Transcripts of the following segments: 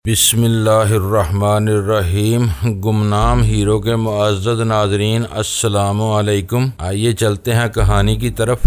بسم اللہ الرحمن الرحیم۔ گمنام ہیرو کے معزز ناظرین، السلام علیکم۔ آئیے چلتے ہیں کہانی کی طرف۔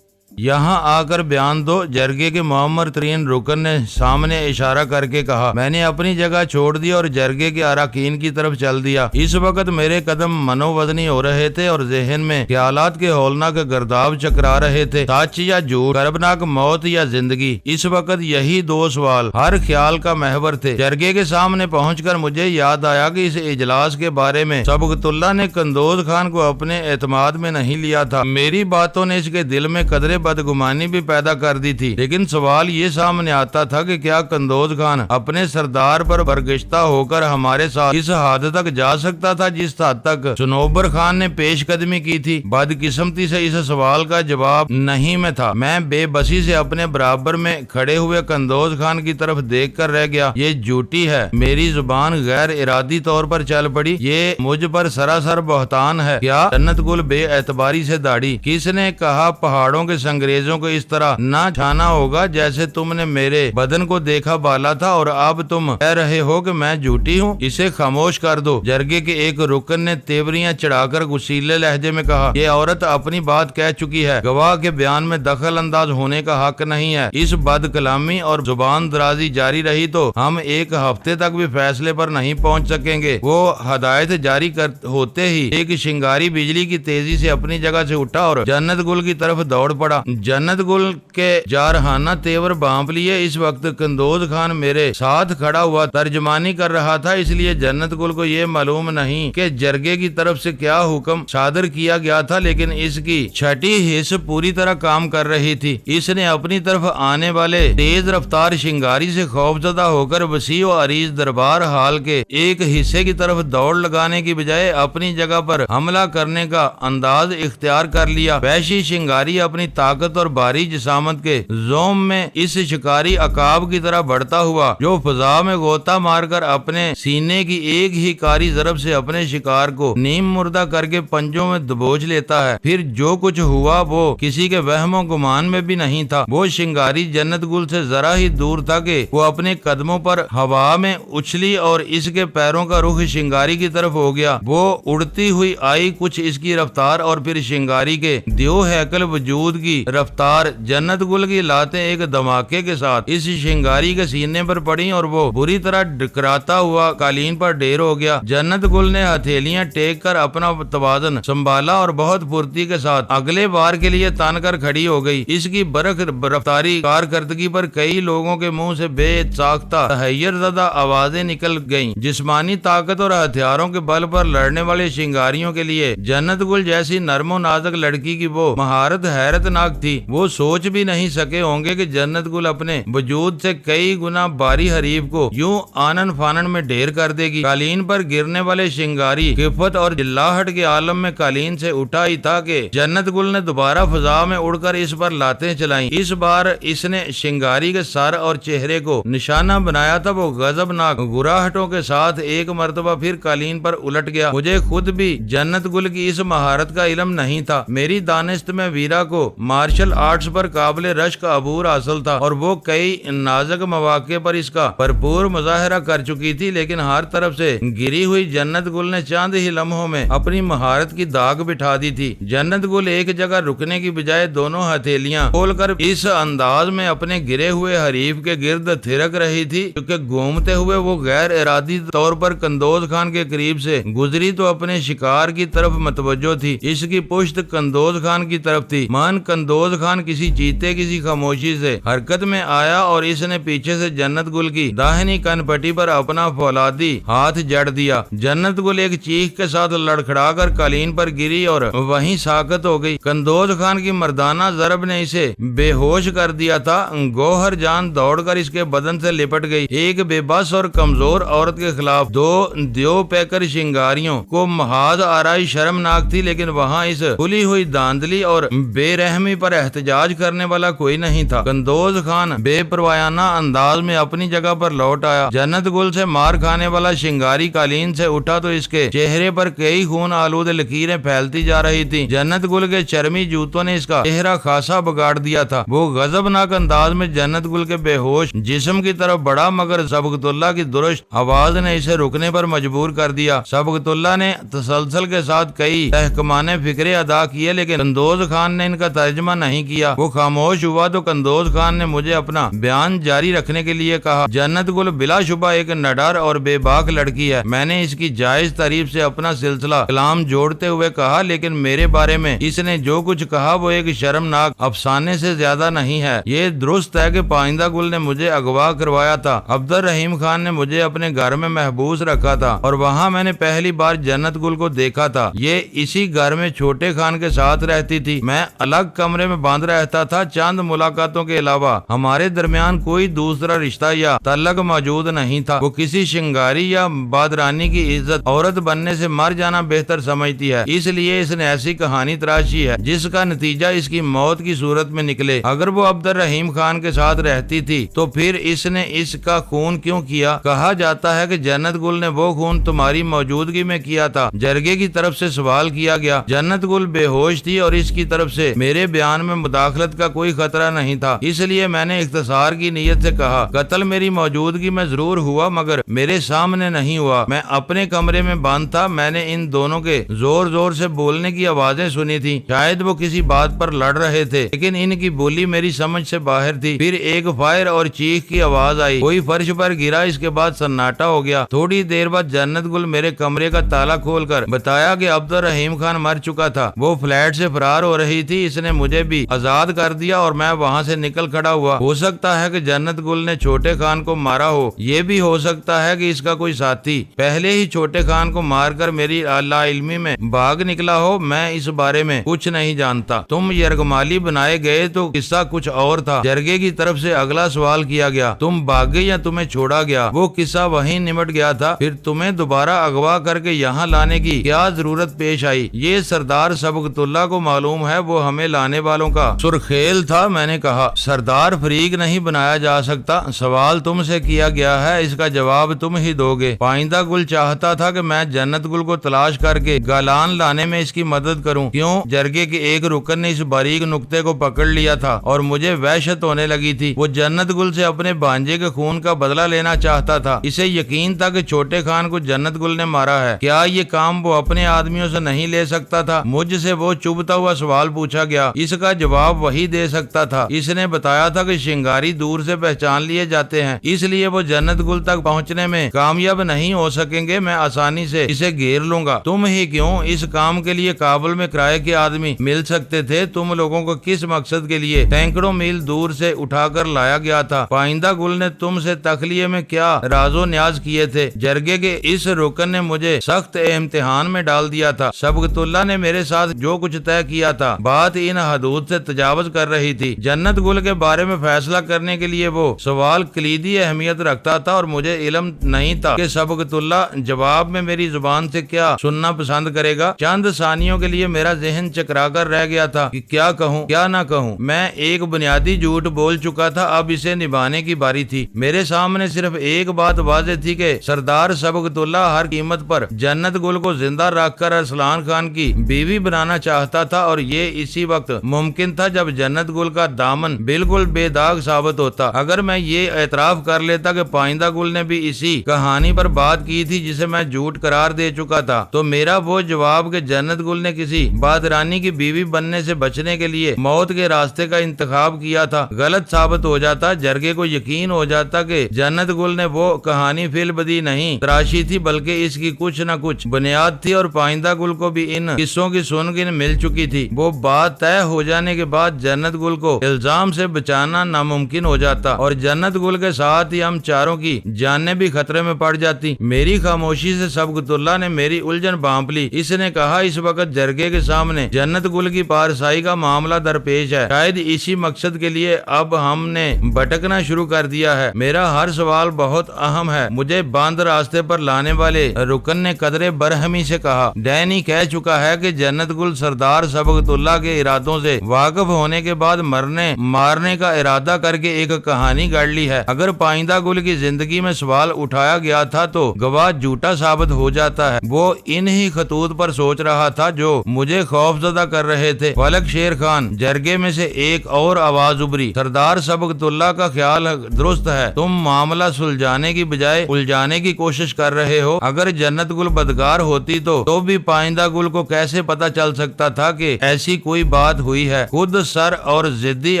یہاں آ کر بیان دو، جرگے کے معمر ترین رکن نے سامنے اشارہ کر کے کہا۔ میں نے اپنی جگہ چھوڑ دی اور جرگے کے اراکین کی طرف چل دیا۔ اس وقت میرے قدم منو وزنی ہو رہے تھے اور ذہن میں خیالات کے ہولناک گرداب چکرا رہے تھے۔ سچ یا جھوٹ، کربناک موت یا زندگی، اس وقت یہی دو سوال ہر خیال کا محور تھے۔ جرگے کے سامنے پہنچ کر مجھے یاد آیا کہ اس اجلاس کے بارے میں سبقت اللہ نے قندوز خان کو اپنے اعتماد میں نہیں لیا تھا۔ میری باتوں نے اس کے دل میں قدرے بدگمانی بھی پیدا کر دی تھی، لیکن سوال یہ سامنے آتا تھا کہ کیا قندوز خان اپنے سردار پر برگشتہ ہو کر ہمارے ساتھ اس حد تک جا سکتا تھا جس حد تک صنوبر خان نے پیش قدمی کی تھی؟ بدقسمتی سے اس سوال کا جواب نہیں میں تھا۔ میں بے بسی سے اپنے برابر میں کھڑے ہوئے قندوز خان کی طرف دیکھ کر رہ گیا۔ یہ جھوٹی ہے، میری زبان غیر ارادی طور پر چل پڑی۔ یہ مجھ پر سراسر بہتان ہے۔ کیا جنت گل بے اعتباری سے داڑھی؟ کس نے کہا پہاڑوں کے انگریزوں کو اس طرح نہ چھانا ہوگا جیسے تم نے میرے بدن کو دیکھا بالا تھا، اور اب تم کہہ رہے ہو کہ میں جھوٹی ہوں؟ اسے خاموش کر دو۔ جرگے کے ایک رکن نے تیوریاں چڑھا کر غصیلے لہجے میں کہا، یہ عورت اپنی بات کہہ چکی ہے، گواہ کے بیان میں دخل انداز ہونے کا حق نہیں ہے۔ اس بد کلامی اور زبان درازی جاری رہی تو ہم ایک ہفتے تک بھی فیصلے پر نہیں پہنچ سکیں گے۔ وہ ہدایت جاری ہوتے ہی ایک شنگاری بجلی کی تیزی سے اپنی جگہ سے اٹھا اور جنت گل کی طرف دوڑ پڑا۔ جنت گل کے جارحانہ تیور بانپ لیے۔ اس وقت قندوز خان میرے ساتھ کھڑا ہوا ترجمانی کر رہا تھا، اس لیے جنت گل کو یہ معلوم نہیں کہ جرگے کی طرف سے کیا حکم صادر کیا گیا تھا، لیکن اس کی چھٹی حص پوری طرح کام کر رہی تھی۔ اس نے اپنی طرف آنے والے تیز رفتار شنگاری سے خوفزدہ ہو کر وسیع و عریض دربار حال کے ایک حصے کی طرف دوڑ لگانے کی بجائے اپنی جگہ پر حملہ کرنے کا انداز اختیار کر لیا۔ وحشی شنگاری اپنی طاقت اور بھاری جسامت کے زوم میں اس شکاری عقاب کی طرح بڑھتا ہوا جو فضا میں غوطہ مار کر اپنے سینے کی ایک ہی کاری ضرب سے اپنے شکار کو نیم مردہ کر کے پنجوں میں دبوچ لیتا ہے۔ پھر جو کچھ ہوا وہ کسی کے وہم و گمان میں بھی نہیں تھا۔ وہ شنگاری جنت گل سے ذرا ہی دور تھا کہ وہ اپنے قدموں پر ہوا میں اچھلی اور اس کے پیروں کا رخ شنگاری کی طرف ہو گیا۔ وہ اڑتی ہوئی آئی، کچھ اس کی رفتار اور پھر شنگاری کے دیو ہیکل وجود کی رفتار۔ جنت گل کی لاتیں ایک دھماکے کے ساتھ اس شنگاری کے سینے پر پڑیں اور وہ بری طرح ڈکراتا ہوا قالین پر ڈھیر ہو گیا۔ جنت گل نے ہتھیلیاں ٹیک کر اپنا توازن سنبھالا اور بہت پھرتی کے ساتھ اگلے بار کے لیے تان کر کھڑی ہو گئی۔ اس کی برق رفتاری کارکردگی پر کئی لوگوں کے منہ سے بے ساختہ تحیر زدہ آوازیں نکل گئیں۔ جسمانی طاقت اور ہتھیاروں کے بل پر لڑنے والے شنگاریوں کے لیے جنت گل جیسی نرم و نازک لڑکی کی وہ مہارت حیرت ناک تھی۔ وہ سوچ بھی نہیں سکے ہوں گے کہ جنت گل اپنے وجود سے کئی گنا باری حریف کو یوں آنن فانن میں ڈھیر کر دے گی۔ قالین پر گرنے والے شنگاری خفت اور جلاہٹ کے عالم میں قالین سے اٹھا ہی تھا کہ جنت گل نے دوبارہ فضا میں اڑ کر اس پر لاتیں چلائیں۔ اس بار اس نے شنگاری کے سر اور چہرے کو نشانہ بنایا تھا۔ وہ غضبناک گراہٹوں کے ساتھ ایک مرتبہ پھر قالین پر الٹ گیا۔ مجھے خود بھی جنت گل کی اس مہارت کا علم نہیں تھا۔ میری دانست میں ویرا کو مارشل آرٹس پر قابل رشک عبور حاصل تھا اور وہ کئی نازک مواقع پر اس کا بھرپور مظاہرہ کر چکی تھی، لیکن ہر طرف سے گری ہوئی جنت گل نے چند ہی لمحوں میں اپنی مہارت کی داغ بٹھا دی تھی۔ جنت گل ایک جگہ رکنے کی بجائے دونوں ہتھیلیاں کھول کر اس انداز میں اپنے گرے ہوئے حریف کے گرد تھرک رہی تھی کیونکہ گھومتے ہوئے وہ غیر ارادی طور پر قندوز خان کے قریب سے گزری تو اپنے شکار کی طرف متوجہ تھی۔ اس کی پشت قندوز خان کی طرف تھی۔ مان قندوز خان کسی چیتے کی خاموشی سے حرکت میں آیا اور اس نے پیچھے سے جنت گل کی داہنی کن پٹی پر اپنا فولادی ہاتھ جڑ دیا۔ جنت گل ایک چیخ کے ساتھ لڑکھڑا کر قالین پر گری اور وہیں ساکت ہو گئی۔ قندوز خان کی مردانہ ضرب نے اسے بے ہوش کر دیا تھا۔ گوہر جان دوڑ کر اس کے بدن سے لپٹ گئی۔ ایک بے بس اور کمزور عورت کے خلاف دو دیو پیکر شنگاریوں کو محاذ آرائی شرمناک تھی، لیکن وہاں اس کھلی ہوئی داندلی اور بے رحمی پر احتجاج کرنے والا کوئی نہیں تھا۔ قندوز خان بے پروایانہ انداز میں اپنی جگہ پر لوٹ آیا۔ جنت گل سے مار کھانے والا شنگاری قالین سے اٹھا تو اس کے چہرے پر کئی خون آلود لکیریں پھیلتی جا رہی تھی۔ جنت گل کے چرمی جوتوں نے اس کا چہرہ خاصا بگاڑ دیا تھا۔ وہ غضبناک انداز میں جنت گل کے بے ہوش جسم کی طرف بڑھا، مگر سبقت اللہ کی درشت آواز نے اسے رکنے پر مجبور کر دیا۔ سبقت اللہ نے تسلسل کے ساتھ کئی تحکمانے فکرے ادا کیے، لیکن قندوز خان نے ان کا ترجمہ نہیں کیا۔ وہ خاموش ہوا تو قندوز خان نے مجھے اپنا بیان جاری رکھنے کے لیے کہا۔ جنت گل بلا شبہ ایک نڈر اور بے باک لڑکی ہے۔ میں نے اس کی جائز تعریف سے اپنا سلسلہ کلام جوڑتے ہوئے کہا، لیکن میرے بارے میں اس نے جو کچھ کہا وہ ایک شرمناک افسانے سے زیادہ نہیں ہے۔ یہ درست ہے کہ پائندہ گل نے مجھے اغوا کروایا تھا۔ عبد الرحیم خان نے مجھے اپنے گھر میں محبوس رکھا تھا اور وہاں میں نے پہلی بار جنت گل کو دیکھا تھا۔ یہ اسی گھر میں چھوٹے خان کے ساتھ رہتی تھی۔ میں الگ کمرے میں بند رہتا تھا۔ چند ملاقاتوں کے علاوہ ہمارے درمیان کوئی دوسرا رشتہ یا تعلق موجود نہیں تھا۔ وہ کسی شنگاری یا بادرانی کی عزت عورت بننے سے مر جانا بہتر سمجھتی ہے، اس لیے اس نے ایسی کہانی تراشی ہے جس کا نتیجہ اس کی موت کی صورت میں نکلے۔ اگر وہ عبد الرحیم خان کے ساتھ رہتی تھی تو پھر اس نے اس کا خون کیوں کیا؟ کہا جاتا ہے کہ جنت گل نے وہ خون تمہاری موجودگی میں کیا تھا۔ جرگے کی طرف سے سوال کیا گیا۔ جنت گل بے ہوش تھی اور اس کی طرف سے میرے بیان میں مداخلت کا کوئی خطرہ نہیں تھا، اس لیے میں نے اختصار کی نیت سے کہا، قتل میری موجودگی میں ضرور ہوا مگر میرے سامنے نہیں ہوا۔ میں اپنے کمرے میں بند تھا۔ میں نے ان دونوں کے زور زور سے بولنے کی آوازیں سنی تھی۔ شاید وہ کسی بات پر لڑ رہے تھے، لیکن ان کی بولی میری سمجھ سے باہر تھی۔ پھر ایک فائر اور چیخ کی آواز آئی، کوئی فرش پر گرا۔ اس کے بعد سناٹا ہو گیا۔ تھوڑی دیر بعد جنت گل میرے کمرے کا تالا کھول کر بتایا کہ عبد الرحیم خان مر چکا تھا، وہ فلیٹ سے فرار ہو رہی تھی۔ اس نے مجھے بھی آزاد کر دیا اور میں وہاں سے نکل کھڑا ہوا۔ ہو سکتا ہے کہ جنت گل نے چھوٹے خان کو مارا ہو، یہ بھی ہو سکتا ہے کہ اس کا کوئی ساتھی پہلے ہی چھوٹے خان کو مار کر میری لا علمی میں بھاگ نکلا ہو۔ میں اس بارے میں کچھ نہیں جانتا۔ تم یرغمالی بنائے گئے تو قصہ کچھ اور تھا۔ جرگے کی طرف سے اگلا سوال کیا گیا، تم بھاگے یا تمہیں چھوڑا گیا؟ وہ قصہ وہیں نمٹ گیا تھا۔ پھر تمہیں دوبارہ اغوا کر کے یہاں لانے کی کیا ضرورت پیش آئی؟ یہ سردار سبقت اللہ کو معلوم ہے، وہ ہمیں لانے والوں کا سرخیل تھا۔ میں نے کہا، سردار فریق نہیں بنایا جا سکتا۔ سوال تم سے کیا گیا ہے، اس کا جواب تم ہی دو گے۔ پائندہ گل چاہتا تھا کہ میں جنت گل کو تلاش کر کے گالان لانے میں اس کی مدد کروں۔ کیوں؟ جرگے کے ایک رکن نے اس باریک نقطے کو پکڑ لیا تھا اور مجھے وحشت ہونے لگی تھی۔ وہ جنت گل سے اپنے بھانجے کے خون کا بدلہ لینا چاہتا تھا۔ اسے یقین تھا کہ چھوٹے خان کو جنت گل نے مارا ہے۔ کیا یہ کام وہ اپنے آدمیوں سے نہیں لے سکتا تھا؟ مجھ سے وہ چبھتا ہوا سوال پوچھا گیا، اس کا جواب وہی دے سکتا تھا۔ اس نے بتایا تھا کہ شنگاری دور سے پہچان لیے جاتے ہیں، اس لیے وہ جنت گل تک پہنچنے میں کامیاب نہیں ہو سکیں گے۔ میں آسانی سے اسے گھیر لوں گا۔ تم ہی کیوں؟ اس کام کے لیے کابل میں کرائے کے آدمی مل سکتے تھے۔ تم لوگوں کو کس مقصد کے لیے سینکڑوں میل دور سے اٹھا کر لایا گیا تھا؟ پائندہ گل نے تم سے تخلیے میں کیا راز و نیاز کیے تھے؟ جرگے کے اس رکن نے مجھے سخت امتحان میں ڈال دیا تھا۔ سبقت اللہ نے میرے ساتھ جو کچھ طے کیا تھا، بات ان حدود سے تجاوز کر رہی تھی۔ جنت گل کے بارے میں فیصلہ کرنے کے لیے وہ سوال کلیدی اہمیت رکھتا تھا اور مجھے علم نہیں تھا کہ سبقت اللہ جواب میں میری زبان سے کیا سننا پسند کرے گا۔ چند ثانیوں کے لیے میرا ذہن چکرا کر رہ گیا تھا کہ کیا کہوں کیا نہ کہوں۔ میں ایک بنیادی جھوٹ بول چکا تھا، اب اسے نبھانے کی باری تھی۔ میرے سامنے صرف ایک بات واضح تھی کہ سردار سبقت اللہ ہر قیمت پر جنت گل کو زندہ رکھ کر ارسلان خان کی بیوی بنانا چاہتا تھا، اور یہ اسی وقت ممکن تھا جب جنت گل کا دامن بالکل بے داغ ثابت ہوتا۔ اگر میں یہ اعتراف کر لیتا کہ پائندہ گل نے بھی اسی کہانی پر بات کی تھی جسے میں جھوٹ قرار دے چکا تھا، تو میرا وہ جواب کہ جنت گل نے کسی بادرانی کی بیوی بننے سے بچنے کے لیے موت کے راستے کا انتخاب کیا تھا غلط ثابت ہو جاتا۔ جرگے کو یقین ہو جاتا کہ جنت گل نے وہ کہانی فی البدی نہیں تراشی تھی، بلکہ اس کی کچھ نہ کچھ بنیاد تھی، اور پائندہ گل کو بھی ان قصوں کی سنگن مل چکی تھی۔ وہ بات طے ہو جانے کے بعد جنت گل کو الزام سے بچانا ناممکن ہو جاتا اور جنت گل کے ساتھ ہی ہم چاروں کی جانیں بھی خطرے میں پڑ جاتی۔ میری خاموشی سے سبقت اللہ نے میری الجھن بانپ لی۔ اس نے کہا، اس وقت جرگے کے سامنے جنت گل کی پارسائی کا معاملہ درپیش ہے۔ شاید اسی مقصد کے لیے اب ہم نے بھٹکنا شروع کر دیا ہے۔ میرا ہر سوال بہت اہم ہے۔ مجھے باندھ راستے پر لانے والے رکن نے قدرے برہمی سے کہا، ڈینی کہہ چکا ہے کہ جنت گل سردار سبقت اللہ کے ارادوں سے واقف ہونے کے بعد مرنے مارنے کا ارادہ کر کے ایک کہانی گڑھ لی ہے۔ اگر پائندہ گل کی زندگی میں سوال اٹھایا گیا تھا تو گواہ جھوٹا ثابت ہو جاتا ہے۔ وہ انہی خطوط پر سوچ رہا تھا جو مجھے خوف زدہ کر رہے تھے۔ فلک شیر خان جرگے میں سے ایک اور آواز ابری، سردار سبقت اللہ کا خیال درست ہے، تم معاملہ سلجھانے کی بجائے الجھانے کی کوشش کر رہے ہو۔ اگر جنت گل بدکار ہوتی تو بھی پائندہ گل کو کیسے پتا چل سکتا تھا کہ ایسی کوئی بات ہوئی ہے؟ خود سر اور ضدی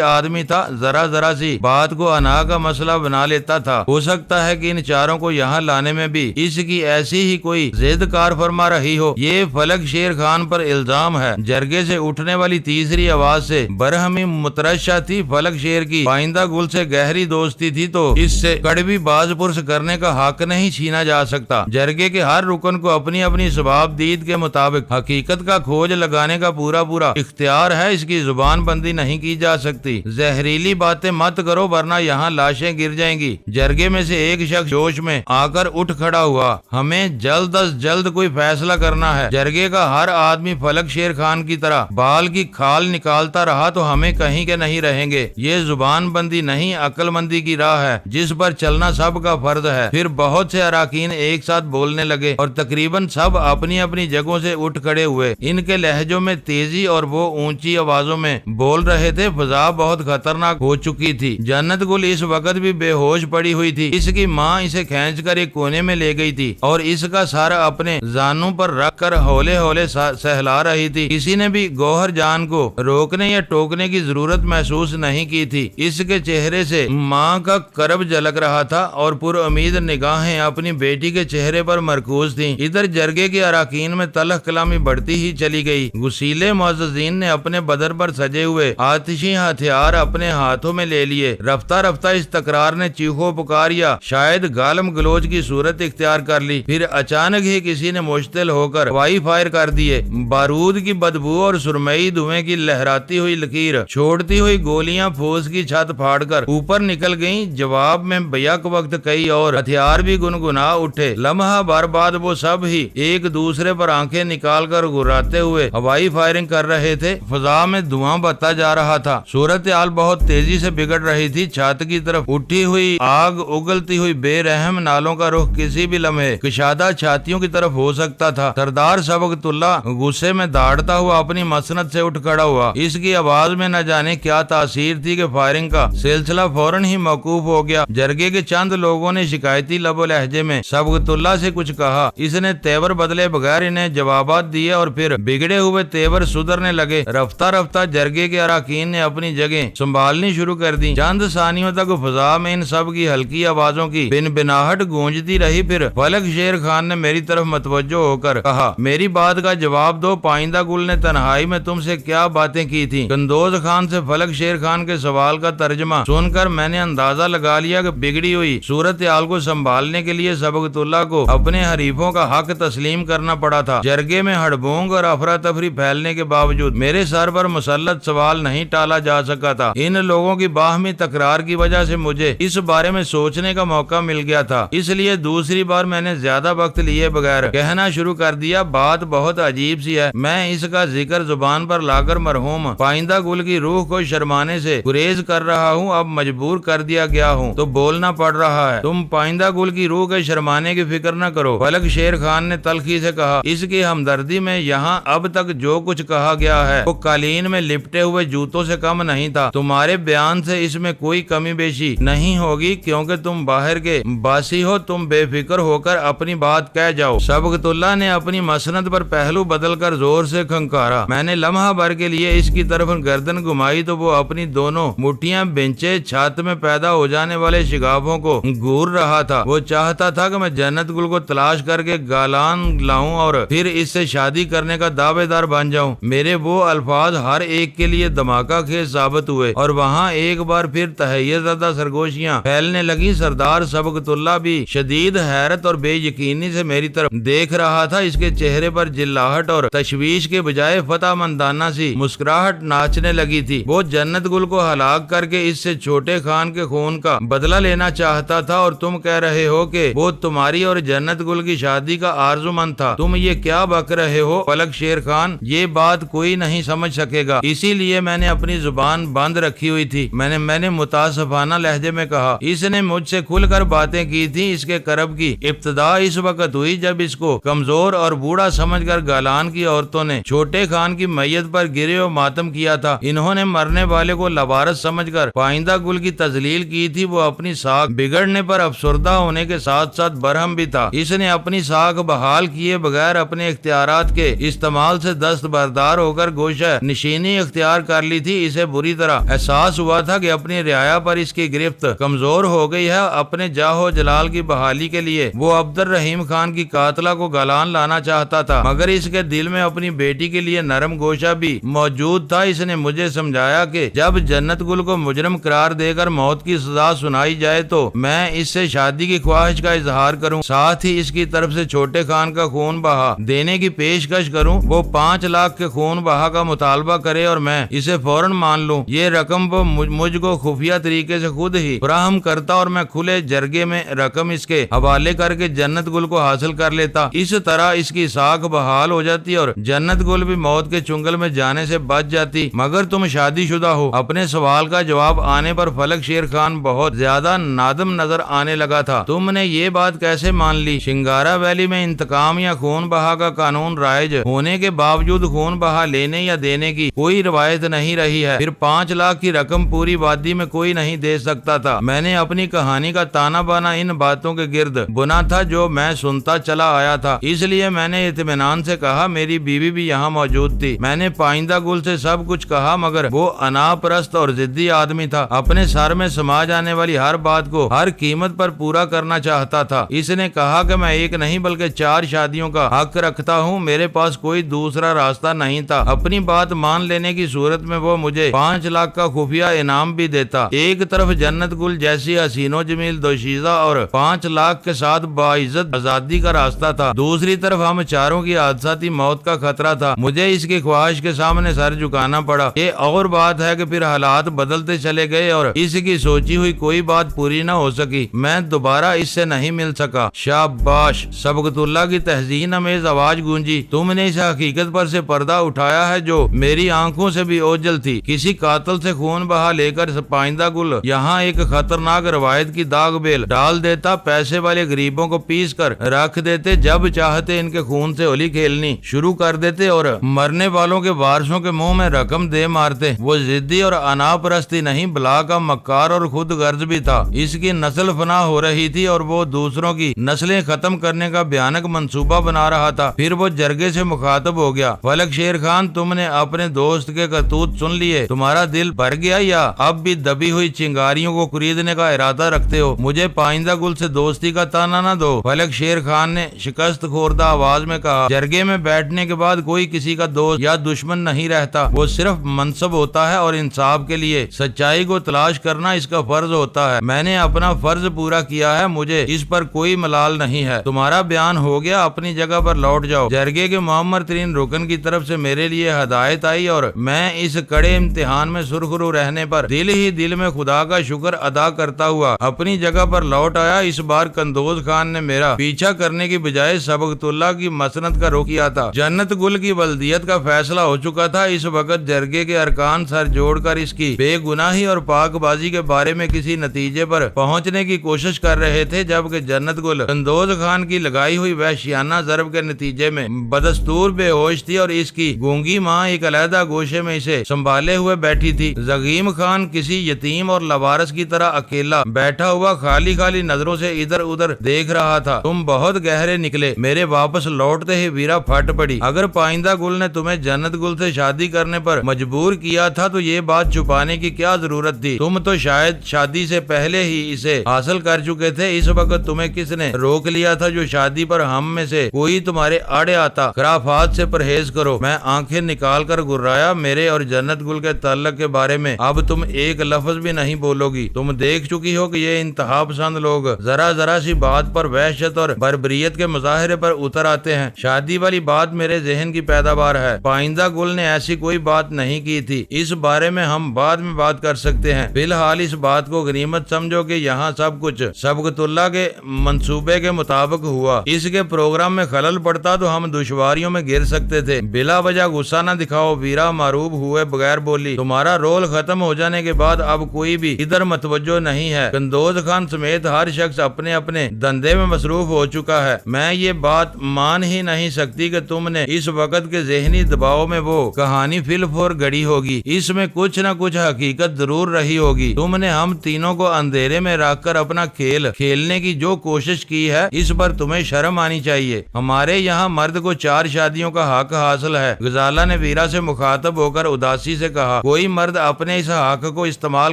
آدمی تھا، ذرا سی بات کو انا کا مسئلہ بنا لیتا تھا۔ ہو سکتا ہے کہ ان چاروں کو یہاں لانے میں بھی اس کی ایسی ہی کوئی ضد کار فرما رہی ہو۔ یہ فلک شیر خان پر الزام ہے۔ جرگے سے اٹھنے والی تیسری آواز سے برہمی مترشہ تھی فلک شیر کی پائندہ گل سے گہری دوستی تھی تو اس سے کڑوی باز پرس کرنے کا حق نہیں چھینا جا سکتا۔ جرگے کے ہر رکن کو اپنی اپنی ثواب دید کے مطابق حقیقت کا کھوج لگانے کا پورا اختیار ہے، اس کی زبان بندی نہیں کی جا سکتی۔ زہریلی باتیں مت کرو ورنہ یہاں لاشیں گر جائیں گی۔ جرگے میں سے ایک شخص جوش میں آ کر اٹھ کھڑا ہوا، ہمیں جلد از جلد کوئی فیصلہ کرنا ہے۔ جرگے کا ہر آدمی فلک شیر خان کی طرح بال کی کھال نکالتا رہا تو ہمیں کہیں کے نہیں رہیں گے۔ یہ زبان بندی نہیں، عقل مندی کی راہ ہے جس پر چلنا سب کا فرض ہے۔ پھر بہت سے اراکین ایک ساتھ بولنے لگے اور تقریباً سب اپنی اپنی جگہوں سے اٹھ کھڑے ہوئے۔ ان کے لہجوں میں تیزی اور وہ اونچی آوازوں میں بول رہے تھے۔ فضا بہت خطرناک ہو چکی تھی۔ جنت گل اس وقت بھی بے ہوش پڑی ہوئی تھی۔ اس کی ماں اسے کھینچ کر ایک کونے میں لے گئی تھی اور اس کا سر اپنے زانوں پر رکھ کر ہولے ہولے سہلا رہی تھی۔ کسی نے بھی گوہر جان کو روکنے یا ٹوکنے کی ضرورت محسوس نہیں کی تھی۔ اس کے چہرے سے ماں کا کرب جھلک رہا تھا اور پر امید نگاہیں اپنی بیٹی کے چہرے پر مرکوز تھیں۔ ادھر جرگے کے اراکین میں تلخ کلامی بڑھتی ہی چلی گئی۔ غسیلے معززین نے اپنے بدر پر سجے ہوئے آتشی ہتھیار اپنے ہاتھوں میں لے لیے۔ رفتہ رفتہ اس تکرار نے چیخو پکار یا شاید گالم گلوچ کی صورت اختیار کر لی۔ پھر اچانک ہی کسی نے مشتعل ہو کر ہوائی فائر کر دیے۔ بارود کی بدبو اور سرمئی دھوئیں کی لہراتی ہوئی لکیر چھوڑتی ہوئی گولیاں پھوس کی چھت پھاڑ کر اوپر نکل گئیں۔ جواب میں بیک وقت کئی اور ہتھیار بھی گنگنا اٹھے۔ لمحہ بار بعد وہ سب ہی ایک دوسرے پر آنکھیں نکال کر گراتے ہوئے ہوائی فائرنگ کر رہے تھے۔ فضا میں دھواں بتا جا رہا تھا۔ صورتحال بہت تیزی سے بگڑ رہی تھی۔ چھت کی طرف اٹھی ہوئی آگ اگلتی ہوئی بے رحم نالوں کا رخ کسی بھی لمحے کشادہ چھاتیوں کی طرف ہو سکتا تھا۔ سردار سبقت اللہ غصے میں داڑتا ہوا اپنی مسند سے اٹھ کھڑا ہوا۔ اس کی آواز میں نہ جانے کیا تاثیر تھی کہ فائرنگ کا سلسلہ فوراً ہی موقوف ہو گیا۔ جرگے کے چند لوگوں نے شکایتی لب و لہجے میں سبقت اللہ سے کچھ کہا۔ اس نے تیور بدلے بغیر انہیں جوابات دیے اور پھر بگڑے ہوئے تیور سدھرنے لگے۔ رفتہ رفتہ جرگے کے اراکین نے اپنی جگہ سنبھالنی شروع کر دی۔ چند ثانیوں تک فضا میں ان سب کی ہلکی آوازوں کی بنبناہٹ گونجتی رہی۔ پھر فلک شیر خان نے میری طرف متوجہ ہو کر کہا، میری بات کا جواب دو، پائندہ گل نے تنہائی میں تم سے کیا باتیں کی تھی؟ قندوز خان سے فلک شیر خان کے سوال کا ترجمہ سن کر میں نے اندازہ لگا لیا کہ بگڑی ہوئی صورتحال کو سنبھالنے کے لیے سبقت اللہ کو اپنے حریفوں کا حق تسلیم کرنا پڑا تھا۔ جرگے میں ہڑبونگ اور افراتفری پھیلنے کے باوجود میرے سر پر مسلط سوال نہیں ٹالا جا سکا تھا۔ ان لوگوں کی باہمی تکرار کی وجہ سے مجھے اس بارے میں سوچنے کا موقع مل گیا تھا، اس لیے دوسری بار میں نے زیادہ وقت لیے بغیر کہنا شروع کر دیا، بات بہت عجیب سی ہے۔ میں اس کا ذکر زبان پر لا کر مرحوم پائندہ گل کی روح کو شرمانے سے گریز کر رہا ہوں، اب مجبور کر دیا گیا ہوں تو بولنا پڑ رہا ہے۔ تم پائندہ گل کی روح کے شرمانے کی فکر نہ کرو، فلک شیر خان نے تلخی سے کہا۔ اس کی ہمدردی میں یہاں اب تک جو کچھ کہا گیا ہے وہ قالین میں لپٹے ہوئے جوتوں سے کم نہیں تھا۔ تمہارے بیان سے اس میں کوئی کمی بیشی نہیں ہوگی کیونکہ تم باہر کے باسی ہو، تم بے فکر ہو کر اپنی بات کہہ جاؤ۔ سبقت اللہ نے اپنی مسند پر پہلو بدل کر زور سے کھنکارا۔ میں نے لمحہ بھر کے لیے اس کی طرف گردن گھمائی تو وہ اپنی دونوں مٹھیاں بینچے چھات میں پیدا ہو جانے والے شگافوں کو گور رہا تھا۔ وہ چاہتا تھا کہ میں جنت گل کو تلاش کر کے گالان لاؤں اور پھر اس سے شادی کرنے کا دعوے دار بن جاؤں۔ میرے وہ الفاظ ہر ایک کے لیے دھماکہ خیز ثابت ہوئے اور وہاں ایک بار پھر تہیہ زدہ سرگوشیاں پھیلنے لگی۔ سردار سبقت اللہ بھی شدید حیرت اور بے یقینی سے میری طرف دیکھ رہا تھا۔ اس کے چہرے پر جلاہٹ اور تشویش کے بجائے فتح مندانہ سی مسکراہٹ ناچنے لگی تھی۔ وہ جنت گل کو ہلاک کر کے اس سے چھوٹے خان کے خون کا بدلہ لینا چاہتا تھا اور تم کہہ رہے ہو کہ وہ تمہاری اور جنت گل کی شادی کا آرزو مند تھا۔ تم یہ کیا بک رہے ہو فلک شیر خان؟ یہ بات کوئی نہیں سمجھ سکتا۔ سکے گا، اسی لیے میں نے اپنی زبان بند رکھی ہوئی تھی۔ میں نے متاسفانہ لہجے میں کہا، اس نے مجھ سے کھل کر باتیں کی تھی۔ اس کے کرب کی ابتدا اس وقت ہوئی جب اس کو کمزور اور بوڑھا سمجھ کر گالان کی عورتوں نے چھوٹے خان کی میت پر گرے و ماتم کیا تھا۔ انہوں نے مرنے والے کو لوارث سمجھ کر پائندہ گل کی تذلیل کی تھی۔ وہ اپنی ساکھ بگڑنے پر افسردہ ہونے کے ساتھ ساتھ برہم بھی تھا۔ اس نے اپنی ساکھ بحال کیے بغیر اپنے اختیارات کے استعمال سے دستبردار ہو کر گوشہ نشینی اختیار کر لی تھی۔ اسے بری طرح احساس ہوا تھا کہ اپنی رعایا پر اس کی گرفت کمزور ہو گئی ہے۔ اپنے جاہ و جلال کی بحالی کے لیے وہ عبد الرحیم خان کی قاتلہ کو گالان لانا چاہتا تھا، مگر اس کے دل میں اپنی بیٹی کے لیے نرم گوشہ بھی موجود تھا۔ اس نے مجھے سمجھایا کہ جب جنت گل کو مجرم قرار دے کر موت کی سزا سنائی جائے تو میں اس سے شادی کی خواہش کا اظہار کروں، ساتھ ہی اس کی طرف سے چھوٹے خان کا خون بہا دینے کی پیشکش کروں۔ وہ 5 لاکھ کے خون بہا کا مطالبہ کرے اور میں اسے فوراً مان لوں۔ یہ رقم وہ مجھ کو خفیہ طریقے سے خود ہی فراہم کرتا اور میں کھلے جرگے میں رقم اس کے حوالے کر کے جنت گل کو حاصل کر لیتا۔ اس طرح اس کی ساکھ بحال ہو جاتی اور جنت گل بھی موت کے چنگل میں جانے سے بچ جاتی۔ مگر تم شادی شدہ ہو۔ اپنے سوال کا جواب آنے پر فلک شیر خان بہت زیادہ نادم نظر آنے لگا تھا۔ تم نے یہ بات کیسے مان لی؟ شنگارا ویلی میں انتقام یا خون بہا کا قانون رائج ہونے کے باوجود خون بہا لینے یا دینے کی کوئی روایت نہیں رہی ہے۔ پھر 5 لاکھ کی رقم پوری وادی میں کوئی نہیں دے سکتا تھا۔ میں نے اپنی کہانی کا تانا بانا ان باتوں کے گرد بنا تھا جو میں سنتا چلا آیا تھا، اس لیے میں نے اطمینان سے کہا۔ میری بیوی بھی یہاں موجود تھی۔ میں نے پائندہ گل سے سب کچھ کہا، مگر وہ انا پرست اور ضدی آدمی تھا، اپنے سر میں سما جانے والی ہر بات کو ہر قیمت پر پورا کرنا چاہتا تھا۔ اس نے کہا کہ میں ایک نہیں بلکہ 4 شادیوں کا حق رکھتا ہوں، میرے پاس کوئی دوسرا راستہ نہیں تھا۔ اپنی بات مان لینے کی صورت میں وہ مجھے 5 لاکھ کا خفیہ انعام بھی دیتا۔ ایک طرف جنت گل جیسی حسین و جمیل دوشیزہ اور 5 لاکھ کے ساتھ باعزت آزادی کا راستہ تھا، دوسری طرف ہم چاروں کی حادثاتی موت کا خطرہ تھا۔ مجھے اس کی خواہش کے سامنے سر جھکانا پڑا۔ یہ اور بات ہے کہ پھر حالات بدلتے چلے گئے اور اس کی سوچی ہوئی کوئی بات پوری نہ ہو سکی۔ میں دوبارہ اس سے نہیں مل سکا۔ شاباش! سبقت اللہ کی تحزین امیز آواز گونجی۔ تم نے اس حقیقت پر سے پردہ اٹھایا ہے جو میری آنکھوں سے بھی اوجھل تھی۔ کسی قاتل سے خون بہا لے کر پائندہ گل یہاں ایک خطرناک روایت کی داغ بیل ڈال دیتا، پیسے والے غریبوں کو پیس کر رکھ دیتے، جب چاہتے ان کے خون سے ہولی کھیلنی شروع کر دیتے اور مرنے والوں کے وارثوں کے منہ میں رقم دے مارتے۔ وہ ضدی اور انا پرستی نہیں، بلا کا مکار اور خود غرض بھی تھا۔ اس کی نسل فنا ہو رہی تھی اور وہ دوسروں کی نسلیں ختم کرنے کا بھیانک منصوبہ بنا رہا تھا۔ پھر وہ جرگے سے مخاطب ہو گیا۔ فلک شیر خان، تم نے اپنے دوست کے کرتوت سن لیے، تمہارا دل بھر گیا یا اب بھی دبی ہوئی چنگاریوں کو خریدنے کا ارادہ رکھتے ہو؟ مجھے پائندہ گل سے دوستی کا تانا نہ دو، فلک شیر خان نے شکست خوردہ آواز میں کہا۔ جرگے میں بیٹھنے کے بعد کوئی کسی کا دوست یا دشمن نہیں رہتا، وہ صرف منصب ہوتا ہے اور انصاف کے لیے سچائی کو تلاش کرنا اس کا فرض ہوتا ہے۔ میں نے اپنا فرض پورا کیا ہے، مجھے اس پر کوئی ملال نہیں ہے۔ تمہارا بیان ہو گیا، اپنی جگہ پر لوٹ جاؤ۔ جرگے کے معمر ترین رکن کی طرف سے میرے لیے ہدایت آئی اور میں اس کڑے امتحان میں سرخرو رہنے پر دل ہی دل میں خدا کا شکر ادا کرتا ہوا اپنی جگہ پر لوٹ آیا۔ اس بار قندوز خان نے میرا پیچھا کرنے کی بجائے سبقت اللہ کی مسند کا رخ کیا تھا۔ جنت گل کی ولدیت کا فیصلہ ہو چکا تھا۔ اس وقت جرگے کے ارکان سر جوڑ کر اس کی بے گناہی اور پاک بازی کے بارے میں کسی نتیجے پر پہنچنے کی کوشش کر رہے تھے، جبکہ جنت گل قندوز خان کی لگائی ہوئی وحشیانہ ضرب کے نتیجے میں بدستور بے ہوش تھی اور اس کی گونگی ماں ایک علیحدہ گوشے میں اسے سنبھالے ہوئے بیٹھی تھی۔ زغیم خان کسی یتیم اور لوارث کی طرح اکیلا بیٹھا ہوا خالی خالی نظروں سے ادھر ادھر دیکھ رہا تھا۔ تم بہت گہرے نکلے۔ میرے واپس لوٹتے ہی ویرا پھٹ پڑی۔ اگر پائندہ گل نے تمہیں جنت گل سے شادی کرنے پر مجبور کیا تھا تو یہ بات چھپانے کی کیا ضرورت تھی؟ تم تو شاید شادی سے پہلے ہی اسے حاصل کر چکے تھے۔ اس وقت تمہیں کس نے روک لیا تھا؟ جو شادی پر ہم میں سے کوئی تمہارے آڑے آتا۔ خرافات سے پرہیز کرو۔ میں آنکھیں نکال کر گرایا۔ میرے اور جنت گل کے تعلق کے بارے میں اب تم ایک لفظ بھی نہیں بولو گی۔ تم دیکھ چکی ہو کہ یہ انتہا پسند لوگ ذرا ذرا سی بات پر وحشت اور بربریت کے مظاہرے پر اتر آتے ہیں۔ شادی والی بات میرے ذہن کی پیداوار ہے۔ پائندہ گل نے ایسی کوئی بات نہیں کی تھی۔ اس بارے میں ہم بعد میں بات کر سکتے ہیں۔ فی الحال اس بات کو غنیمت سمجھو کہ یہاں سب کچھ سبقت اللہ کے منصوبے کے مطابق ہوا۔ اس کے پروگرام میں خلل پڑتا تو ہم دشواریوں میں گر سکتے تھے۔ بلا وجہ غصہ نہ دکھاؤ، ویرا معروب ہوئے بغیر بولی، تمہارا رول ختم ہو جانے کے بعد اب کوئی بھی ادھر متوجہ نہیں ہے۔ قندوز خان سمیت ہر شخص اپنے اپنے دندے میں مصروف ہو چکا ہے۔ میں یہ بات مان ہی نہیں سکتی کہ تم نے اس وقت کے ذہنی دباؤ میں وہ کہانی فل فور گڑی ہوگی۔ اس میں کچھ نہ کچھ حقیقت ضرور رہی ہوگی۔ تم نے ہم تینوں کو اندھیرے میں رکھ کر اپنا کھیل کھیلنے کی جو کوشش کی ہے اس پر تمہیں شرم آنی چاہیے۔ ہمارے یہاں مرد کو 4 شادیوں کا حق حاصل ہے۔ غزالہ نے ویرا سے مخاطب ہو کر اداسی سے کہا، کوئی مرد اپنے اس حق کو استعمال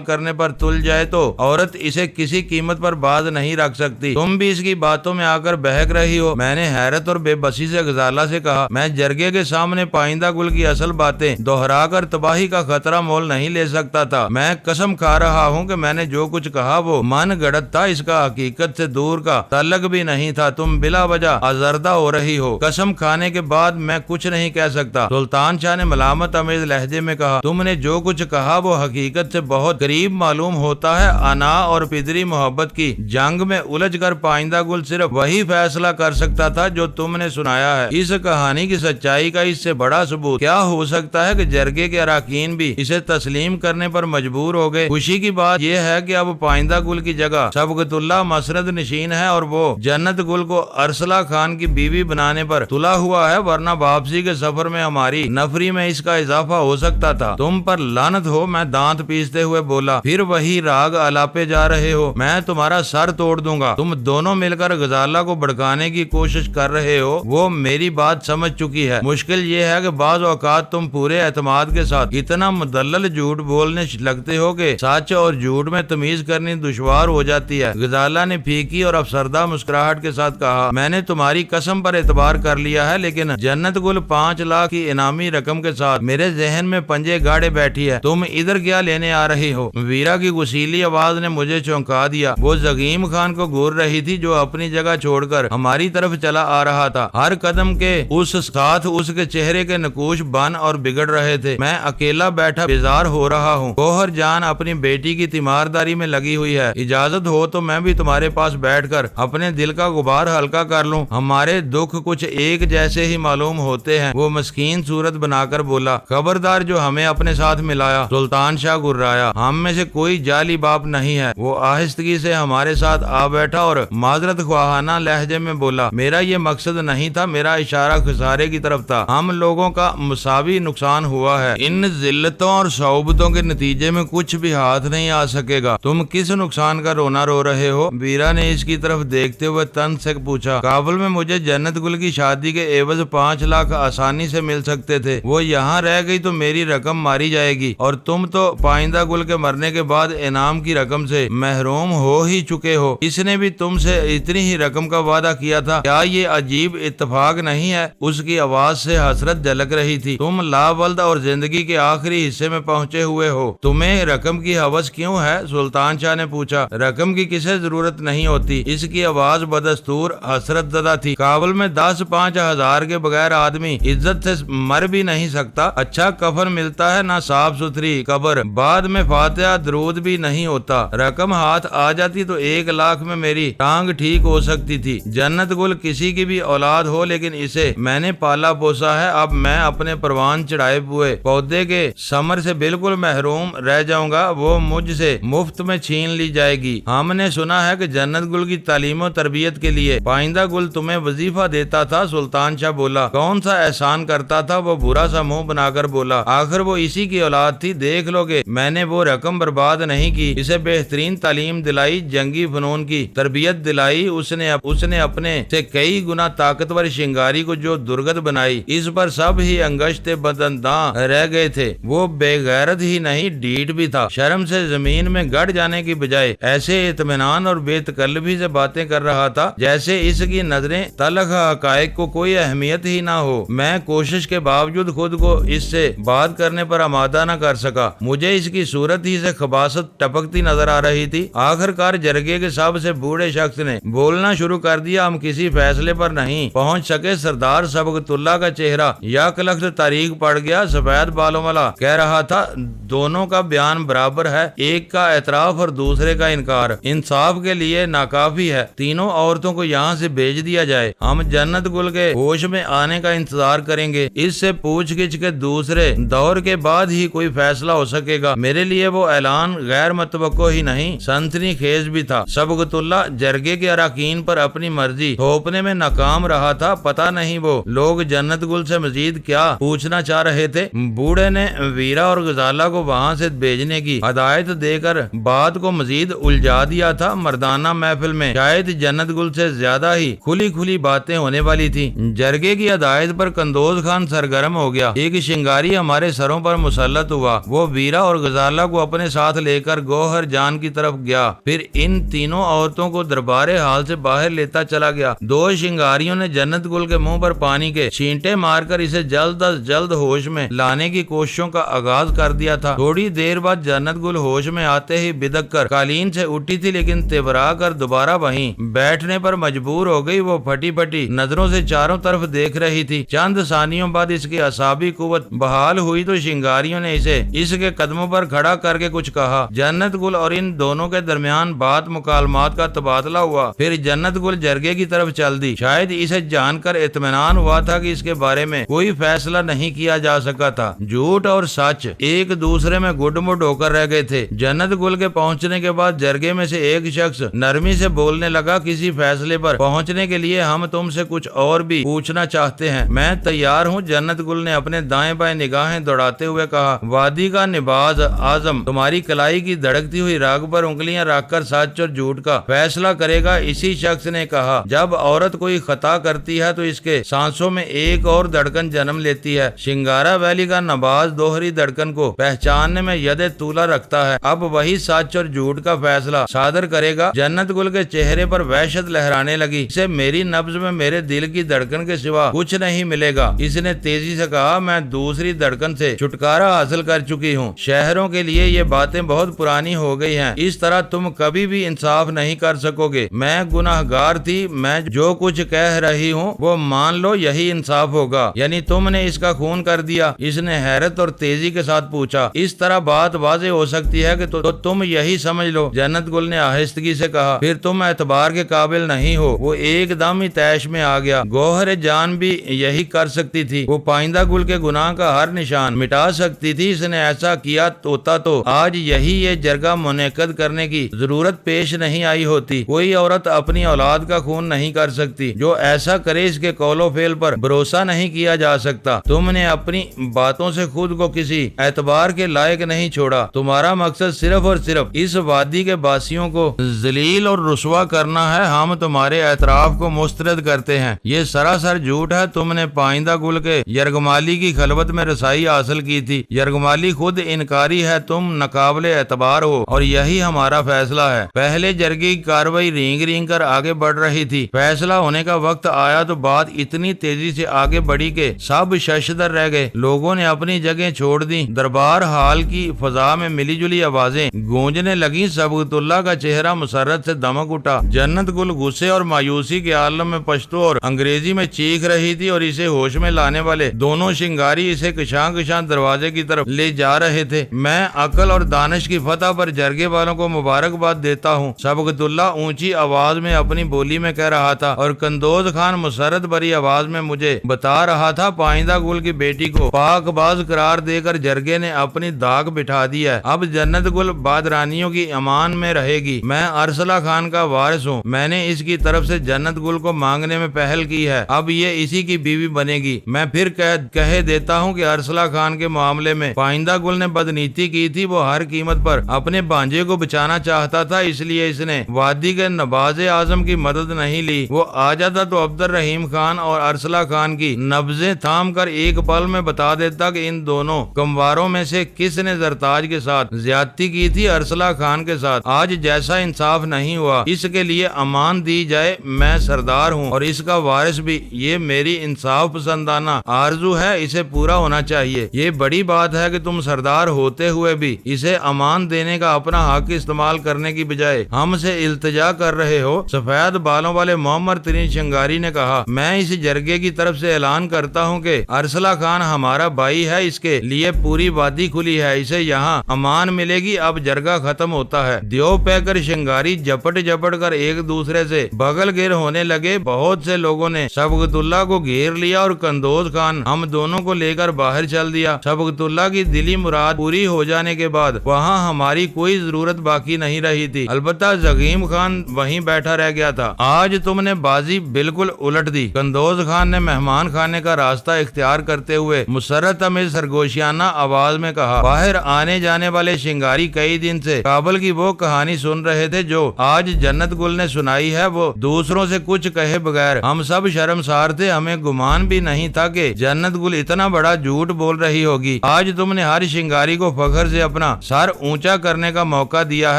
کرنے پر تل جائے تو عورت اسے کسی قیمت پر باز نہیں رکھ سکتی۔ تم بھی اس کی باتوں میں آ کر بہک رہی ہو۔ میں نے حیرت اور بے بسی سے غزالہ سے کہا، میں جرگے کے سامنے پائندہ گل کی اصل باتیں دہرا کر تباہی کا خطرہ مول نہیں لے سکتا تھا۔ میں قسم کھا رہا ہوں کہ میں نے جو کچھ کہا وہ من گڑت تھا، اس کا حقیقت سے دور کا تعلق بھی نہیں تھا۔ تم بلا وجہ آزردہ ہو رہی ہو۔ قسم کھانے کے بعد میں کچھ نہیں کہہ سکتا۔ سلطان شاہ نے ملامت آمیز لہجے میں کہا، تم نے جو کچھ کہا وہ حقیقت سے بہت قریب معلوم ہوتا ہے۔ انا اور پدری محبت کی جنگ میں الجھ کر پائندہ گل صرف وہی فیصلہ کر سکتا تھا جو تم نے سنایا ہے۔ اس کہانی کی سچائی کا اس سے بڑا ثبوت کیا ہو سکتا ہے کہ جرگے کے اراکین بھی اسے تسلیم کرنے پر مجبور ہو گئے۔ خوشی کی بات یہ ہے کہ اب پائندہ گل کی جگہ سبقت اللہ مسرد نشین ہے اور وہ جنت گل کو ارسلہ خان کی بیوی بنانے پر تلا ہوا ہے، ورنہ واپسی کے سفر میں ہماری نفری میں اس کا اضافہ ہو سکتا تھا۔ تم پر لعنت ہو، میں دانت پیستے ہوئے بولا، پھر وہی راگ آلاپے جا رہے ہو، میں تمہارا سر توڑ دوں گا۔ تم دونوں مل کر غزالہ کو بھڑکانے کی کوشش کر رہے ہو، وہ میری بات سمجھ چکی ہے۔ مشکل یہ ہے کہ بعض اوقات تم پورے اعتماد کے ساتھ اتنا مدلل جھوٹ بولنے لگتے ہو کہ سچ اور جھوٹ میں تمیز کرنی دشوار ہو جاتی ہے۔ غزالہ نے پھیکی اور افسردہ مسکراہٹ کے ساتھ کہا، میں نے تمہاری قسم پر اعتبار کر لیا ہے، لیکن جنت گل 5 لاکھ کی انعامی رقم کے ساتھ میرے ذہن میں پنجے گاڑے بیٹھی ہے۔ تم ادھر کیا لینے آ رہی ہو؟ ویرا کی غسیلی آواز نے مجھے چونکا دیا۔ وہ زغیم خان کو گور رہی تھی جو اپنی جگہ چھوڑ کر ہماری طرف چلا آ رہا تھا۔ ہر قدم کے اس ساتھ اس کے چہرے کے نقوش بن اور بگڑ رہے تھے۔ میں اکیلا بیٹھا بیزار ہو رہا ہوں۔ گوہر جان اپنی بیٹی کی تیمارداری میں لگی ہوئی ہے۔ اجازت ہو تو میں بھی تمہارے پاس بیٹھ کر اپنے دل کا غبار ہلکا کر لوں۔ ہمارے دکھ کچھ ایک جیسے ہی معلوم ہوتے ہیں۔ وہ مسکین صورت بنا کر بولا، خبردار جو ہمیں اپنے ساتھ ملایا۔ سلطان شاہ گرایا، ہم میں سے کوئی جعلی باپ نہیں ہے۔ وہ آہستگی سے ہمارے ساتھ آ بیٹھا اور معذرت خواہانہ لہجے میں بولا، میرا یہ مقصد نہیں تھا، میرا اشارہ خسارے کی طرف تھا۔ ہم لوگوں کا مساوی نقصان ہوا ہے۔ ان ذلتوں اور صعوبتوں کے نتیجے میں کچھ بھی ہاتھ نہیں آ سکے گا۔ تم کس نقصان کا رونا رو رہے ہو؟ ویرا نے اس کی طرف دیکھتے ہوئے تن سے پوچھا۔ کابل میں مجھے جنت گل کی شادی کے عوض 5 لاکھ آسانی سے مل سکتے تھے۔ وہ یہاں رہ گئی تو میری رقم ماری جائے گی، اور تم تو پائندہ گل کے مرنے کے بعد انعام کی رقم سے محروم ہو ہی چکے ہو۔ اس نے بھی تم سے اتنی ہی رقم کا وعدہ کیا تھا۔ کیا یہ عجیب اتفاق نہیں ہے؟ اس کی آواز سے حسرت جھلک رہی تھی۔ تم لاولد اور زندگی کے آخری حصے میں پہنچے ہوئے ہو، تمہیں رقم کی ہوس کیوں ہے؟ سلطان شاہ نے پوچھا۔ رقم کی کسے ضرورت نہیں ہوتی؟ اس کی آواز بدستور حسرت زدہ تھی۔ کابل میں 10-5 ہزار کے بغیر آدمی عزت سے مر بھی نہیں سکتا۔ اچھا کفن ملتا ہے، نہ صاف ستھری قبر، بعد میں فاتحہ درود بھی نہیں ہوتا۔ رقم ہاتھ آ جاتی تو 1 لاکھ میں میری ٹانگ ٹھیک ہو سکتی تھی۔ جنت گل کسی کی بھی اولاد ہو، لیکن اسے میں نے پالا پوسا ہے۔ اب میں اپنے پروان چڑھائے ہوئے پودے کے ثمر سے بالکل محروم رہ جاؤں گا، وہ مجھ سے مفت میں چھین لی جائے گی۔ ہم نے سنا ہے کہ جنت گل کی تعلیم و تربیت کے لیے پائندہ گل تمہیں وظیفہ دیتا تھا۔ سلطان شاہ بولا، کون سا احسان کرتا تھا؟ وہ برا سا منہ بنا کر بولا، آخر وہ اسی کی اولاد تھی۔ دیکھ لو کہ میں نے وہ رقم برباد نہیں کی، اسے بہترین تعلیم دلائی، جنگی فنون کی تربیت دلائی۔ اس نے اپنے سے کئی گنا طاقتور شنگاری کو جو درگت بنائی، اس پر سب ہی انگشت بدنداں رہ گئے تھے۔ وہ بے غیرت ہی نہیں، ڈیٹ بھی تھا۔ شرم سے زمین میں گڑ جانے کی بجائے ایسے اطمینان اور بے تکلفی سے باتیں کر رہا تھا جیسے اس کی نظریں تلخ حقائق کو کوئی اہمیت ہی نہ ہو۔ میں کوشش کے باوجود خود کو اس سے بات کرنے پر آمادہ نہ کر سکا۔ مجھے اس کی صورت ہی سے خباثت ٹپکتی نظر آ رہی تھی۔ آخر کار جرگے کے سب سے بوڑھے شخص نے بولنا شروع کر دیا، ہم کسی فیصلے پر نہیں پہنچ سکے۔ سردار سبقت اللہ کا چہرہ یک لخت تاریک پڑ گیا۔ سفید بالوں والا کہہ رہا تھا، دونوں کا بیان برابر ہے، ایک کا اعتراف اور دوسرے کا انکار انصاف کے لیے ناکافی ہے۔ تینوں عورتوں کو یہاں سے بھیج دیا جائے، ہم جنت گل کے ہوش میں آنے کا انتظار کریں گے۔ اس سے پوچھ گچھ کے دوسرے دور کے بعد ہی کوئی فیصلہ ہو سکے گا۔ میرے لیے وہ اعلان غیر متوقع ہی نہیں، سنسنی خیز بھی تھا۔ صبغت اللہ جرگے کے اراکین پر اپنی مرضی تھوپنے میں ناکام رہا تھا۔ پتہ نہیں وہ لوگ جنت گل سے مزید کیا پوچھنا چاہ رہے تھے۔ بوڑھے نے ویرا اور غزالہ کو وہاں سے بھیجنے کی ہدایت دے کر بات کو مزید الجھا دیا تھا۔ مردانہ محفل میں شاید جنت گل سے زیادہ ہی کھلی باتیں ہونے والی تھی۔ جرگے کی ہدایت پر قندوز خان سرگرم ہو گیا۔ ایک شنگاری ہمارے سروں پر مسلط ہوا۔ وہ ویرا اور غزالہ کو اپنے ساتھ لے کر گوہر جان کی طرف گیا، پھر ان تینوں عورتوں کو دربار حال سے باہر لیتا چلا گیا۔ دو شنگاریوں نے جنت گل کے منہ پر پانی کے چھینٹے مار کر اسے جلد از جلد ہوش میں لانے کی کوششوں کا آغاز کر دیا تھا۔ تھوڑی دیر بعد جنت گل ہوش میں آتے ہی بدک کر قالین سے اٹھی تھی، لیکن تبرا کر دوبارہ وہیں بیٹھنے پر مجبور ہو گئی۔ وہ پھٹی پھٹی نظروں سے چاروں طرف دیکھ رہی تھی۔ چند ثانیوں بعد اس کی اعصابی قوت بحال ہوئی تو شنگاریوں نے اسے اس کے قدموں پر کھڑا کر کے کچھ کہا۔ جنت گل اور ان دونوں کے درمیان بات مکالمات کا تبادلہ ہوا۔ پھر جنت گل جرگے کی طرف چل دی۔ شاید اسے جان کر اطمینان ہوا تھا کہ اس کے بارے میں کوئی فیصلہ نہیں کیا جا سکا تھا۔ جھوٹ اور سچ ایک دوسرے میں گڈ مڈ ہو کر رہ گئے تھے۔ جنت گل کے پہنچنے کے بعد جرگے میں سے ایک شخص نرمی سے بولنے لگا، کسی فیصلے پر پہنچنے کے لیے ہم تم سے کچھ اور بھی پوچھنا چاہتے ہیں۔ میں تیار ہوں، جنت گل نے اپنے دائیں بائیں نگاہیں دوڑاتے ہوئے کہا۔ وادی کا نباز اعظم تمہاری کلائی کی دھڑکتی ہوئی راگ پر انگلیاں رکھ کر سچ اور جھوٹ کا فیصلہ کرے گا، اسی شخص نے کہا۔ جب عورت کوئی خطا کرتی ہے تو اس کے سانسوں میں ایک اور دھڑکن جنم لیتی ہے۔ شنگارا ویلی کا نباز دوہری دھڑکن کو پہچاننے میں ید طولہ رکھتا ہے۔ اب وہی سچ اور جھوٹ کا فیصلہ صادر کرے گا۔ جنت گل کے چہرے پر وحشت لہرانے لگی۔ اسے میری نبض میں میرے دل کی دھڑکن کے سوا کچھ نہیں ملے گا، اس نے تیزی سے کہا۔ میں دوسری دھڑکن سے چھٹکارا حاصل کر چکی ہوں۔ شہروں کے لیے یہ باتیں بہت پرانی ہو گئی ہیں، اس طرح تم کبھی بھی انصاف نہیں کر سکو گے۔ میں گناہگار تھی، میں جو کچھ کہہ رہی ہوں وہ مان لو، یہی انصاف ہوگا۔ یعنی تم نے اس کا خون کر دیا؟ اس نے حیرت اور تیزی کے ساتھ پوچھا۔ اس طرح بات واضح ہو سکتی ہے کہ تو تم یہی سمجھ لو، جنت گل نے آہستگی سے کہا۔ پھر تم اعتبار کے قابل نہیں ہو۔ وہ ایک دم ہی تیش میں آ گیا۔ گوہر جان بھی یہی کر سکتی تھی، وہ پائندہ گل کے گناہ کا ہر نشان مٹا سکتی تھی۔ اس نے ایسا کیا ہوتا تو آج یہی یہ جرگہ منعقد کرنے کی ضرورت پیش نہیں آئی ہوتی۔ کوئی عورت اپنی اولاد کا خون نہیں کر سکتی، جو ایسا کرے اس کے قول و فعل پر بھروسہ نہیں کیا جا سکتا۔ تم نے اپنی باتوں سے خود کو کسی اعتبار کے لائق نہیں چھوڑا۔ تمہارا مقصد صرف اور صرف اس وادی کے باسیوں کو ذلیل اور رسوا کرنا ہے۔ ہم تمہارے اعتراف کو مسترد کرتے ہیں، یہ سراسر جھوٹ ہے۔ تم نے پائندہ گل کے یرغمالی کی خلوت میں رسائی حاصل کی تھی۔ یرغمالی خود انکاری ہے، تم ناقابل اعتبار ہو اور یہی ہمارا فیصلہ ہے۔ پہلے جرگے کی کاروائی رینگ رینگ کر آگے بڑھ رہی تھی۔ فیصلہ ہونے کا وقت آیا تو بات اتنی تیزی سے آگے بڑھی کہ سب ششدر رہ گئے۔ لوگوں نے اپنی جگہ چھوڑ دی۔ دربار حال کی فضا میں ملی جلی آوازیں گونجنے لگیں۔ صبغت اللہ کا چہرہ مسرت سے دمک اٹھا۔ جنت گل غصے اور مایوسی کے عالم میں پشتو اور انگریزی میں چیخ رہی تھی اور اسے ہوش میں لانے والے دونوں شنگاری اسے کشاں کشاں دروازے کی طرف لے جا رہے تھے۔ میں عقل اور دانش کی فتح پر جرگے والوں کو مبارکباد دیتا ہوں، صبغت اللہ اونچی آواز میں اپنی بولی میں کہہ رہا تھا، اور قندوز خان مسرت بری آواز میں مجھے بتا رہا تھا پائندہ گل کی بیٹی کو پاک باز قرار دے کر جرگے نے اپنی داغ بٹھا دی ہے۔ اب جنت گل بادرانیوں کی امان میں رہے گی۔ میں ارسلہ خان کا وارث ہوں، میں نے اس کی طرف سے جنت گل کو مانگنے میں پہل کی ہے، اب یہ اسی کی بیوی بنے گی۔ میں پھر کہہ دیتا ہوں کہ ارسلہ خان کے معاملے میں پائندہ گل نے بدنیتی کی تھی۔ وہ ہر قیمت پر اپنے بانجے کو بچانا چاہتا تھا، اس لیے اس نے وادی کے نباز اعظم کی مدد نہیں لی۔ وہ آ جاتا تو عبد الرحیم خان اور ارسلہ خان کی نبضیں تھام کر ایک پل میں بتا دیتا کہ ان دونوں کمواروں میں سے کس نے زرتاج کے ساتھ زیادتی کی تھی، ارسلہ خان کے ساتھ۔ آج جیسا انصاف نہیں ہوا، اس کے لیے امان دی جائے۔ میں سردار ہوں اور اس کا وارث بھی، یہ میری انصاف پسندانہ آرزو ہے، اسے پورا ہونا چاہیے۔ یہ بڑی بات ہے کہ تم سردار ہوتے ہوئے بھی اسے امان دینے کا اپنا حق استعمال کرنے کی بجائے ہم سے التجا کر رہے ہو۔ سفید بالوں والے معمر ترین شنگاری نے کہا، میں اس جرگے کی طرف سے اعلان کرتا ہوں کہ ارسلہ خان ہمارا بھائی ہے، اس کے لیے پوری وادی کھلی ہے، اسے یہاں امان ملے گی۔ اب جرگہ ختم ہوتا ہے۔ دیو پہ کر شنگاری جپٹ کر ایک دوسرے سے بغل گر ہونے لگے۔ بہت سے لوگوں نے صبغت اللہ کو گھیر لیا اور قندوز خان ہم دونوں کو کو لے کر باہر چل دیا۔ سبقتاللہ کی دلی مراد پوری ہو جانے کے بعد وہاں ہماری کوئی ضرورت باقی نہیں رہی تھی، البتہ زغیم خان وہیں بیٹھا رہ گیا تھا۔ آج تم نے بازی بالکل الٹ دی، قندوز خان نے مہمان خانے کا راستہ اختیار کرتے ہوئے مسرت میں سرگوشیانہ آواز میں کہا۔ باہر آنے جانے والے شنگاری کئی دن سے کابل کی وہ کہانی سن رہے تھے جو آج جنت گل نے سنائی ہے، وہ دوسروں سے کچھ کہے بغیر۔ ہم سب شرمسار تھے، ہمیں گمان بھی نہیں تھا کہ جنت گل اتنا بڑا جھوٹ بول رہی ہوگی۔ آج تم نے ہر شنگاری کو فخر سے اپنا سر اونچا کرنے کا موقع دیا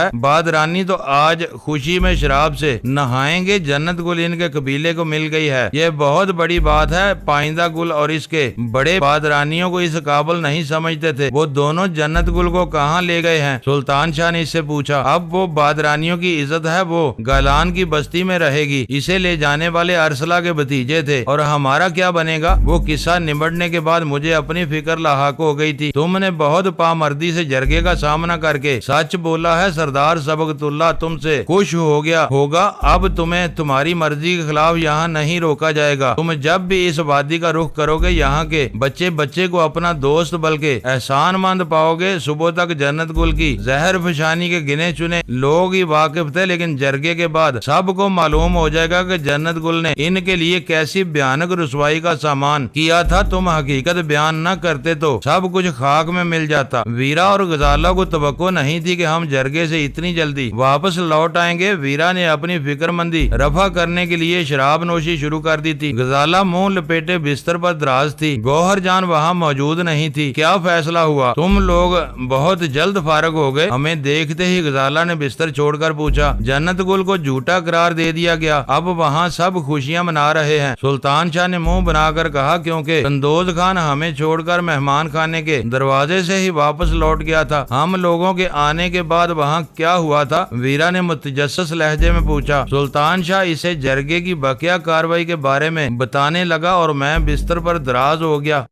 ہے۔ بادرانی تو آج خوشی میں شراب سے نہائیں گے، جنت گل ان کے قبیلے کو مل گئی ہے، یہ بہت بڑی بات ہے۔ پائندہ گل اور اس کے بڑے بادرانیوں کو اس قابل نہیں سمجھتے تھے، وہ دونوں جنت گل کو کہاں لے گئے ہیں؟ سلطان شاہ نے اس سے پوچھا۔ اب وہ بادرانیوں کی عزت ہے، وہ گالان کی بستی میں رہے گی، اسے لے جانے والے ارسلہ کے بھتیجے تھے، اور ہمارا کیا بنے گا؟ وہ قصہ نمٹنے کے بعد مجھے اپنی فکر لاحق ہو گئی تھی۔ تم نے بہت پامردی سے جرگے کا سامنا کر کے سچ بولا ہے، سردار سبقتاللہ تم سے خوش ہو گیا ہوگا۔ اب تمہیں تمہاری مرضی کے خلاف یہاں نہیں روکا جائے گا۔ تم جب بھی اس وادی کا رخ کرو گے، یہاں کے بچے کو اپنا دوست بلکہ احسان مند پاؤ گے۔ صبح تک جنت گل کی زہر فشانی کے گنے چنے لوگ ہی واقف تھے، لیکن جرگے کے بعد سب کو معلوم ہو جائے گا کہ جنت گل نے ان کے لیے کیسی بھیانک رسوائی کا سامان کیا تھا۔ تم حقیقت بیان نہ کرتے تو سب کچھ خاک میں مل جاتا۔ ویرا اور غزالہ کو توقع نہیں تھی کہ ہم جرگے سے اتنی جلدی واپس لوٹ آئیں گے۔ ویرا نے اپنی فکر مندی رفع کرنے کے لیے شراب نوشی شروع کر دی تھی۔ غزالہ منہ لپیٹے بستر پر دراز تھی، گوہر جان وہاں موجود نہیں تھی۔ کیا فیصلہ ہوا؟ تم لوگ بہت جلد فارغ ہو گئے؟ ہمیں دیکھتے ہی غزالہ نے بستر چھوڑ کر پوچھا۔ جنت گل کو جھوٹا قرار دے دیا گیا، اب وہاں سب خوشیاں منا رہے ہیں، سلطان شاہ نے منہ بنا کر کہا، کیونکہ قندوز خان ہمیں چھوڑ کر مہمان خانے کے دروازے سے ہی واپس لوٹ گیا تھا۔ ہم لوگوں کے آنے کے بعد وہاں کیا ہوا تھا؟ ویرا نے متجسس لہجے میں پوچھا۔ سلطان شاہ اسے جرگے کی بقیہ کاروائی کے بارے میں بتانے لگا اور میں بستر پر دراز ہو گیا۔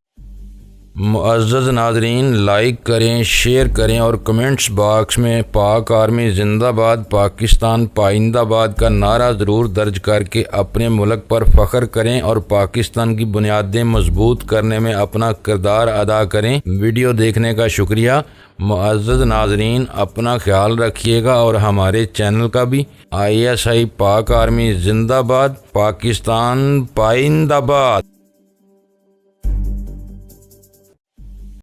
معزز ناظرین، لائک کریں، شیئر کریں اور کمنٹس باکس میں پاک آرمی زندہ باد، پاکستان پائندہ باد کا نعرہ ضرور درج کر کے اپنے ملک پر فخر کریں اور پاکستان کی بنیادیں مضبوط کرنے میں اپنا کردار ادا کریں۔ ویڈیو دیکھنے کا شکریہ۔ معزز ناظرین، اپنا خیال رکھیے گا اور ہمارے چینل کا بھی۔ ISI پاک آرمی زندہ باد، پاکستان پائندہ باد۔